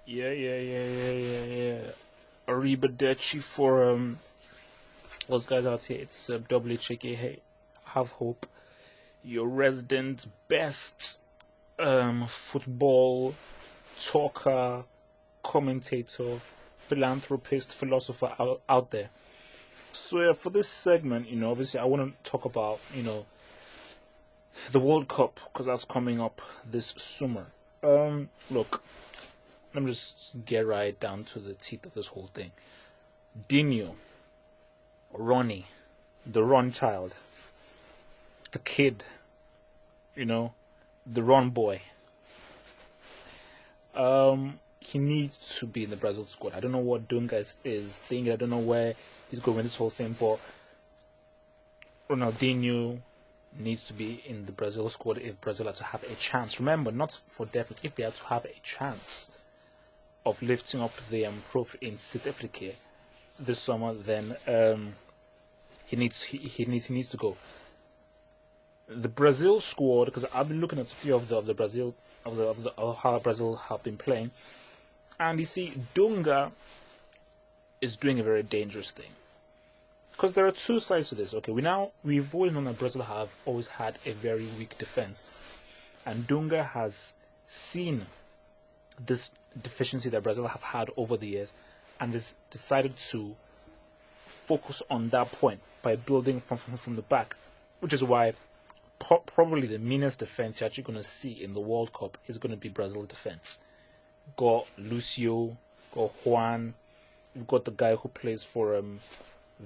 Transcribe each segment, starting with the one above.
Yeah. Arrivederci for those guys out here. It's WHAK. Hey, have hope. Your resident best football talker, commentator, philanthropist, philosopher out there. So yeah, for this segment, obviously I want to talk about the World Cup because that's coming up this summer. Look, let me just get right down to the teeth of this whole thing. Dino, Ronnie, the Ron child, the kid, the Ron boy. He needs to be in the Brazil squad. I don't know what Dunga is thinking. I don't know where he's going with this whole thing, but Ronaldinho needs to be in the Brazil squad if Brazil are to have a chance. Remember, not for definite, if they are to have a chance of lifting up the trophy in South Africa this summer, then he needs to go. The Brazil squad, because I've been looking at a few of the Brazil of how Brazil have been playing, and you see Dunga is doing a very dangerous thing. Because there are two sides to this. Okay, we've always known that Brazil have always had a very weak defense, and Dunga has seen this deficiency that Brazil have had over the years, and has decided to focus on that point by building from the back, which is why probably the meanest defense you're actually going to see in the World Cup is going to be Brazil's defense. Got Lucio, got Juan, you've got the guy who plays for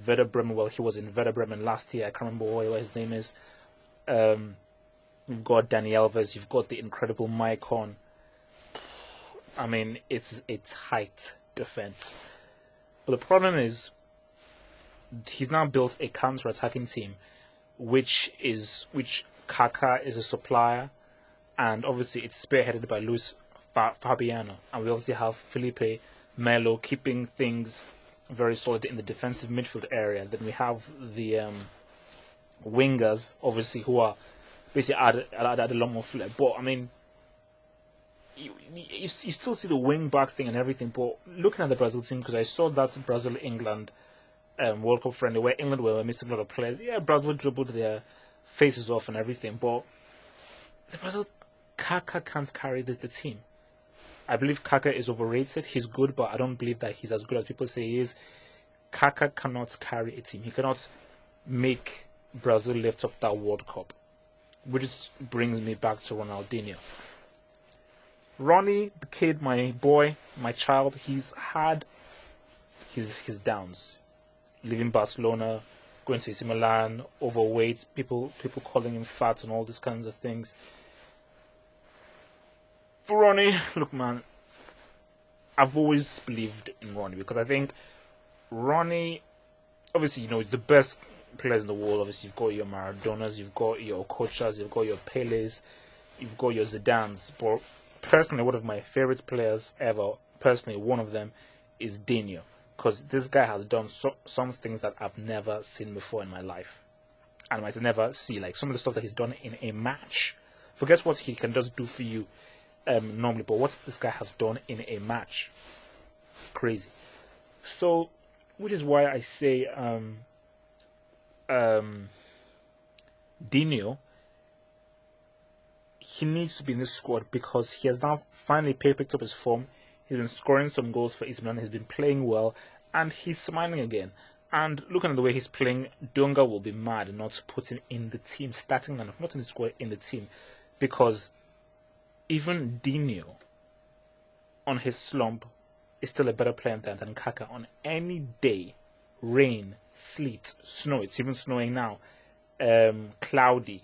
Werder Bremen. Well, he was in Werder Bremen last year. I can't remember what his name is. You've got Dani Alves. You've got the incredible Maicon. I mean, it's tight defense. But the problem is, he's now built a counter-attacking team, which Kaka is a supplier, and obviously it's spearheaded by Luis Fabiano, and we obviously have Felipe Melo keeping things very solid in the defensive midfield area. Then we have the wingers, obviously, who are basically add a lot more flair. But I mean, you still see the wing back thing and everything. But looking at the Brazil team, because I saw that Brazil-England World Cup friendly where England were missing a lot of players. Yeah, Brazil dribbled their faces off and everything, but the Brazil Kaka can't carry the team. I believe Kaka is overrated. He's good, but I don't believe that he's as good as people say he is. Kaka cannot carry a team. He cannot make Brazil lift up that World Cup, which brings me back to Ronaldinho. Ronnie, the kid, my boy, my child, he's had his downs. Leaving Barcelona, going to AC Milan, overweight, people calling him fat and all these kinds of things. But Ronnie, look man, I've always believed in Ronnie because I think Ronnie, obviously, the best players in the world, obviously you've got your Maradonas, you've got your Kochas, you've got your Peles, you've got your Zidans, but personally one of my favorite players ever, one of them is Dino. Because this guy has done some things that I've never seen before in my life. And I might never see. Like some of the stuff that he's done in a match. Forget what he can just do for you normally. But what this guy has done in a match. Crazy. So, which is why I say Dino, he needs to be in this squad because he has now finally picked up his form. He's been scoring some goals for AC Milan. He's been playing well, and he's smiling again. And looking at the way he's playing, Dunga will be mad not to put him in the team, starting lineup, not in the squad, in the team, because even Dino, on his slump, is still a better player than Kaka. On any day, rain, sleet, snow. It's even snowing now. Cloudy,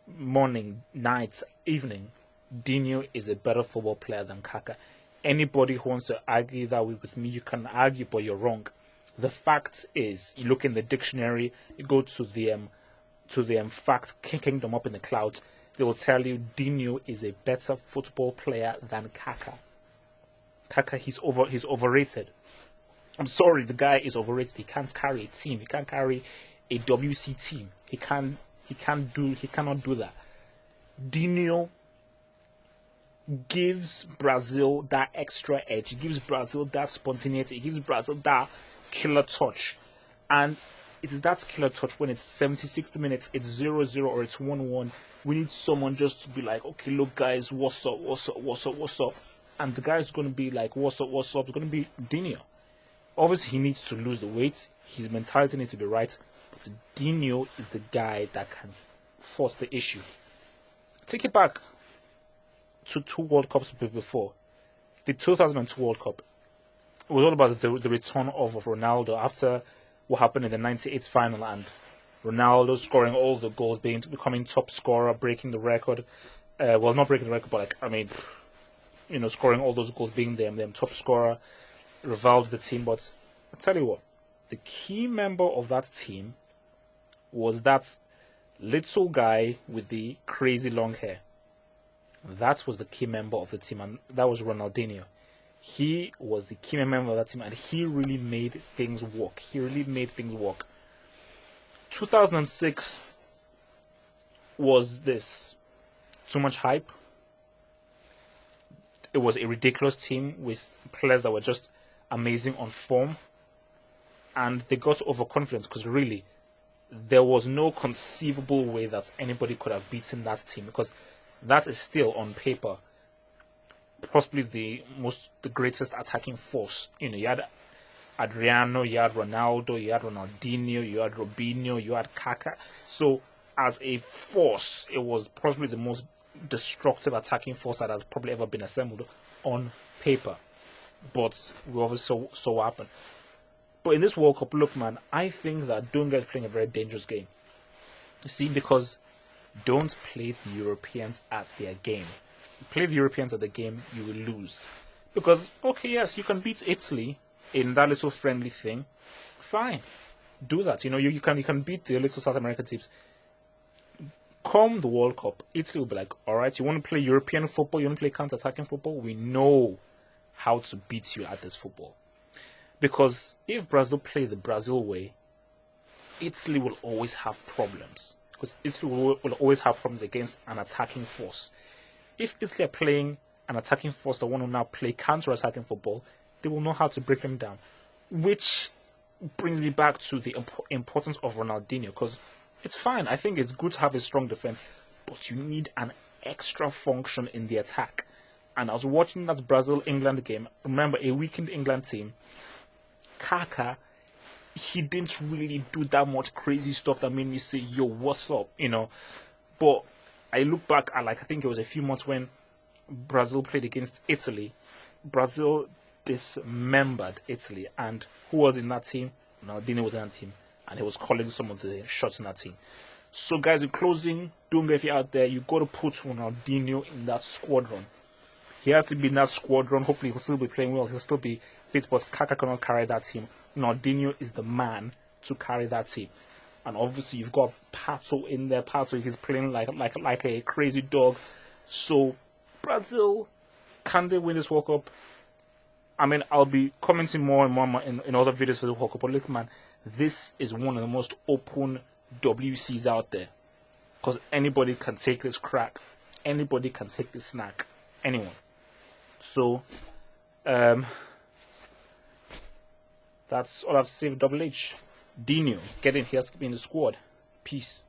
morning, night, evening. Dino is a better football player than Kaka. Anybody who wants to argue that with me, you can argue, but you're wrong. The fact is, you look in the dictionary, you go to the fact kingdom up in the clouds, they will tell you Dino is a better football player than Kaka. Kaka, he's overrated. I'm sorry, the guy is overrated. He can't carry a team. He can't carry a WC team. He cannot do that. Dino gives Brazil that extra edge. It gives Brazil that spontaneity. It gives Brazil that killer touch. And it's that killer touch when it's 70, 60 minutes, it's 0-0 or it's 1-1. We need someone just to be like, okay, look, guys, what's up, what's up, what's up, what's up? And the guy's going to be like, what's up, what's up? It's going to be Dino. Obviously, he needs to lose the weight. His mentality needs to be right. But Dino is the guy that can force the issue. Take it back to 2 World Cups before. The 2002 World Cup. It was all about the return of Ronaldo after what happened in the 98 final, and Ronaldo scoring all the goals, becoming top scorer, breaking the record. Well, not breaking the record, but scoring all those goals, being them top scorer, reviled the team. But I tell you what, the key member of that team was that little guy with the crazy long hair. That was the key member of the team, and that was Ronaldinho. He was the key member of that team, and he really made things work. 2006 was this too much hype. It was a ridiculous team with players that were just amazing on form, and they got overconfident because really there was no conceivable way that anybody could have beaten that team, because that is still on paper possibly the greatest attacking force. You had Adriano, you had Ronaldo, you had Ronaldinho, you had Robinho, you had Kaka. So as a force, it was probably the most destructive attacking force that has probably ever been assembled on paper. But we obviously saw what happened. But in this World Cup, look, man, I think that Dunga is playing a very dangerous game. You see, because don't play the Europeans at their game. You play the Europeans at the game, you will lose. Because, okay, yes, you can beat Italy in that little friendly thing. Fine. Do that. You can beat the little South American teams. Come the World Cup, Italy will be like, all right, you want to play European football, you want to play counter-attacking football? We know how to beat you at this football. Because if Brazil play the Brazil way, Italy will always have problems. Because Italy will always have problems against an attacking force. If Italy are playing an attacking force that want to now play counter-attacking football, they will know how to break them down. Which brings me back to the importance of Ronaldinho, because it's fine. I think it's good to have a strong defense, but you need an extra function in the attack. And I was watching that Brazil-England game. Remember, a weakened England team. Kaka, he didn't really do that much crazy stuff that made me say, yo, what's up, But I look back at, I think it was a few months when Brazil played against Italy. Brazil dismembered Italy. And who was in that team? Ronaldinho was in that team. And he was calling some of the shots in that team. So, guys, in closing, Dunga, if you're out there, you got to put Ronaldinho in that squadron. He has to be in that squadron. Hopefully, he'll still be playing well. He'll still be fit, but Kaka cannot carry that team. Ronaldinho is the man to carry that team. And obviously, you've got Pato in there. Pato, he's playing like a crazy dog. So, Brazil, can they win this World Cup? I mean, I'll be commenting more and more in other videos for the World Cup. But look, man, this is one of the most open WCs out there. Because anybody can take this crack. Anybody can take this snack. Anyone. So, that's all I've to say for Double H. Dino, get in. He has to be in the squad. Peace.